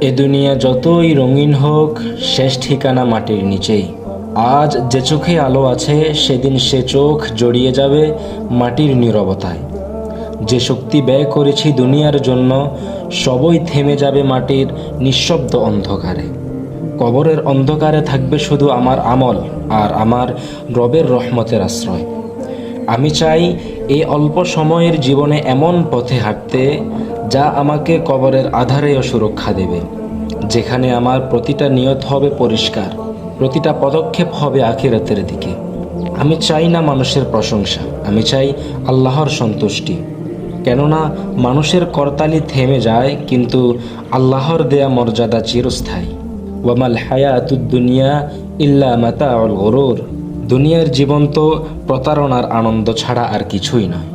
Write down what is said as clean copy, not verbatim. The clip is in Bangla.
এ দুনিয়া যতই রঙিন হোক, শেষ ঠিকানা মাটির নিচেই। আজ যে চোখে আলো আছে, সেদিন সে চোখ জড়িয়ে যাবে মাটির নীরবতায়। যে শক্তি ব্যয় করেছি দুনিয়ার জন্য, সবই থেমে যাবে মাটির নিঃশব্দ অন্ধকারে। কবরের অন্ধকারে থাকবে শুধু আমার আমল আর আমার রবের রহমতের আশ্রয়। আমি চাই এই অল্প সময়ের জীবনে এমন পথে হাঁটতে, যা আমাকে কবরের আঁধারেও সুরক্ষা দেবে, যেখানে আমার প্রতিটা নিয়ত হবে পরিষ্কার, প্রতিটা পদক্ষেপ হবে আখিরাতের দিকে। আমি চাই না মানুষের প্রশংসা, আমি চাই আল্লাহর সন্তুষ্টি। কেননা মানুষের করতালি থেমে যায়, কিন্তু আল্লাহর দেয়া মর্যাদা চিরস্থায়ী। ওয়ামাল হায়াতুদ দুনিয়া ইল্লা মাতাউল গুরুর। দুনিয়ার জীবন তো প্রতারণার আনন্দ ছাড়া আর কিছুই নয়।